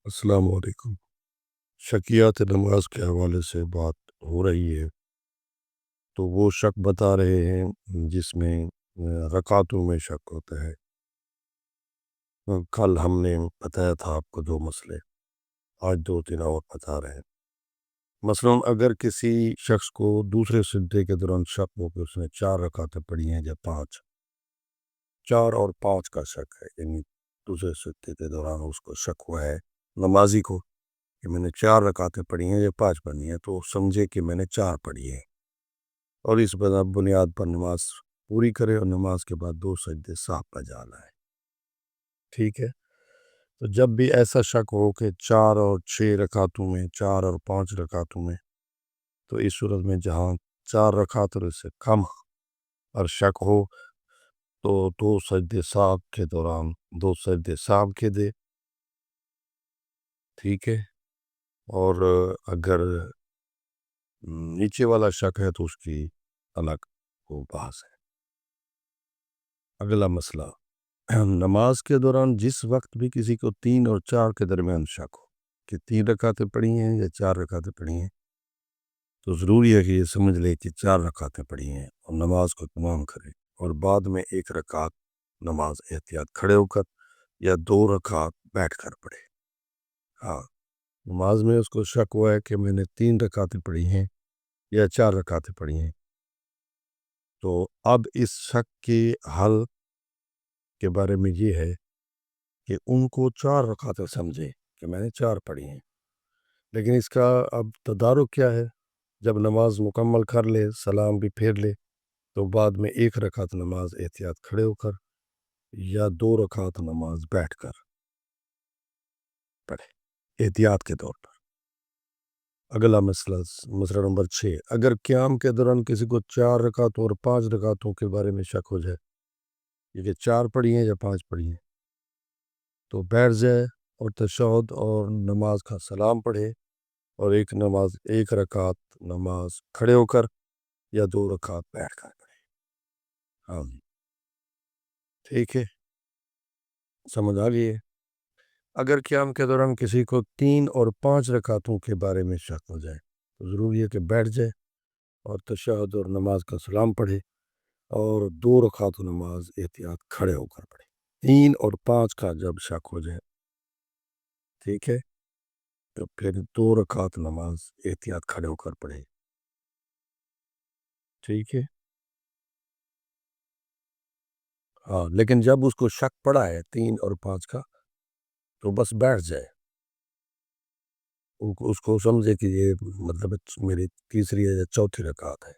السلام علیکم۔ شکیات نماز کے حوالے سے بات ہو رہی ہے، تو وہ شک بتا رہے ہیں جس میں رکعتوں میں شک ہوتا ہے۔ کل ہم نے بتایا تھا آپ کو 2 مسئلے، آج 2-3 اور بتا رہے ہیں۔ مثلاً اگر کسی شخص کو دوسرے سجدے کے دوران شک ہو کہ اس نے 4 رکعتیں پڑھی ہیں یا 5، 4 اور 5 کا شک ہے، یعنی دوسرے سجدے کے دوران اس کو شک ہوا ہے نمازی کو کہ میں نے 4 رکعتیں پڑھی ہیں یا 5 پڑھی ہیں، تو سمجھے کہ میں نے 4 پڑھی ہیں، اور اس بنیاد پر نماز پوری کرے اور نماز کے بعد 2 سجدے سہو بجا لائے۔ ٹھیک ہے، تو جب بھی ایسا شک ہو کہ 4 اور 6 رکعتوں میں، 4 اور 5 رکعتوں میں، تو اس صورت میں جہاں 4 رکعت اور اس سے کم اور شک ہو تو 2 سجدے سہو کے دوران 2 سجدے سہو کے دے۔ ٹھیک ہے، اور اگر نیچے والا شک ہے تو اس کی الگ وہ بحث ہے۔ اگلا مسئلہ، نماز کے دوران جس وقت بھی کسی کو 3 اور 4 کے درمیان شک ہو کہ 3 رکعتیں پڑھی ہیں یا 4 رکعتیں پڑھی ہیں، تو ضروری ہے کہ یہ سمجھ لے کہ 4 رکعتیں پڑھی ہیں اور نماز کو تمام کرے، اور بعد میں 1 رکعت نماز احتیاط کھڑے ہو کر یا 2 رکعت بیٹھ کر پڑھے۔ ہاں، نماز میں اس کو شک ہوا ہے کہ میں نے 3 رکعتیں پڑھی ہیں یا 4 رکعتیں پڑھی ہیں، تو اب اس شک کے حل کے بارے میں یہ ہے کہ ان کو 4 رکعتیں سمجھے کہ میں نے 4 پڑھی ہیں، لیکن اس کا اب تدارک کیا ہے؟ جب نماز مکمل کر لے، سلام بھی پھیر لے، تو بعد میں 1 رکعت نماز احتیاط کھڑے ہو کر یا 2 رکعت نماز بیٹھ کر پڑھے احتیاط کے طور پر۔ اگلا مسئلہ نمبر 6، اگر قیام کے دوران کسی کو 4 رکعتوں اور 5 رکعتوں کے بارے میں شک ہو جائے، یہ 4 پڑھی ہیں یا 5 پڑھی ہیں، تو بیٹھ جائے اور تشہد اور نماز کا سلام پڑھے، اور 1 رکعت نماز کھڑے ہو کر یا 2 رکعت بیٹھ کر پڑھے۔ ہاں، ٹھیک ہے، سمجھ آ گئی ہے۔ اگر قیام کے دوران کسی کو 3 اور 5 رکعتوں کے بارے میں شک ہو جائے، تو ضروری ہے کہ بیٹھ جائے اور تشہد اور نماز کا سلام پڑھے اور 2 رکعت نماز احتیاط کھڑے ہو کر پڑھے۔ 3 اور 5 کا جب شک ہو جائے، ٹھیک ہے، تو پھر 2 رکعت نماز احتیاط کھڑے ہو کر پڑھے۔ ٹھیک ہے، ہاں، لیکن جب اس کو شک پڑا ہے 3 اور 5 کا، تو بس بیٹھ جائے، اس کو سمجھے کہ یہ مطلب میری تیسری یا چوتھی رکعت ہے،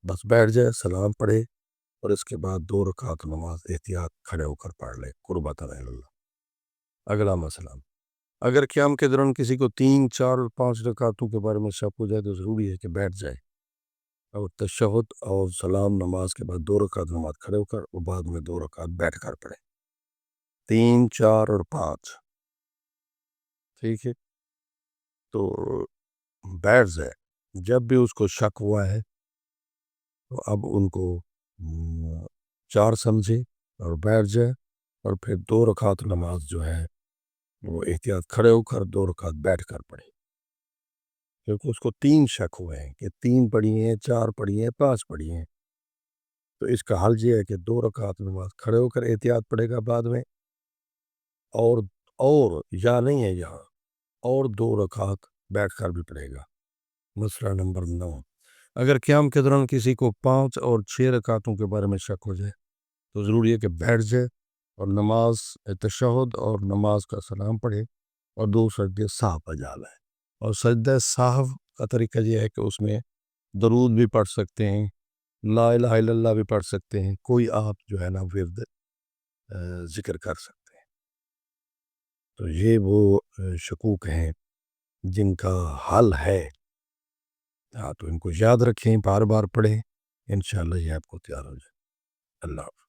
بس بیٹھ جائے، سلام پڑھے، اور اس کے بعد 2 رکعت نماز احتیاط کھڑے ہو کر پڑھ لے قربۃ اللہ۔ اگلا مسئلہ، اگر قیام کے دوران کسی کو 3، 4 اور 5 رکعتوں کے بارے میں شک ہو جائے، تو ضروری ہے کہ بیٹھ جائے اور تشہد اور سلام نماز کے بعد 2 رکعت نماز کھڑے ہو کر اور بعد میں 2 رکعت بیٹھ کر پڑھے۔ 3، 4 اور 5، ٹھیک ہے، تو بیٹھ جائے۔ جب بھی اس کو شک ہوا ہے تو اب ان کو 4 سمجھے اور بیٹھ جائے، اور پھر 2 رکعت نماز جو ہے وہ احتیاط کھڑے ہو کر 2 رکعت بیٹھ کر پڑھے، کیونکہ اس کو 3 شک ہوئے ہیں کہ 3 پڑھی ہیں، 4 پڑھی ہیں، 5 پڑھی ہیں، تو اس کا حل یہ ہے کہ 2 رکعت نماز کھڑے ہو کر احتیاط پڑھے گا بعد میں، اور یا نہیں ہے یہاں، اور 2 رکعت بیٹھ کر بھی پڑھے گا۔ مسئلہ نمبر 9، اگر قیام کے دوران کسی کو 5 اور 6 رکعتوں کے بارے میں شک ہو جائے، تو ضروری ہے کہ بیٹھ جائے اور نماز تشہد اور نماز کا سلام پڑھے اور 2 سجدے سہو بجا لائے۔ اور سجدہ سہو کا طریقہ یہ ہے کہ اس میں درود بھی پڑھ سکتے ہیں، لا الہ الا اللہ بھی پڑھ سکتے ہیں، کوئی آپ جو ہے نا ورد ذکر کر سکتے ہیں۔ تو یہ وہ شکوک ہیں جن کا حل ہے، ہاں، تو ان کو یاد رکھیں، بار بار پڑھیں، انشاءاللہ یہ آپ کو تیار ہو جائے۔ اللہ حافظ۔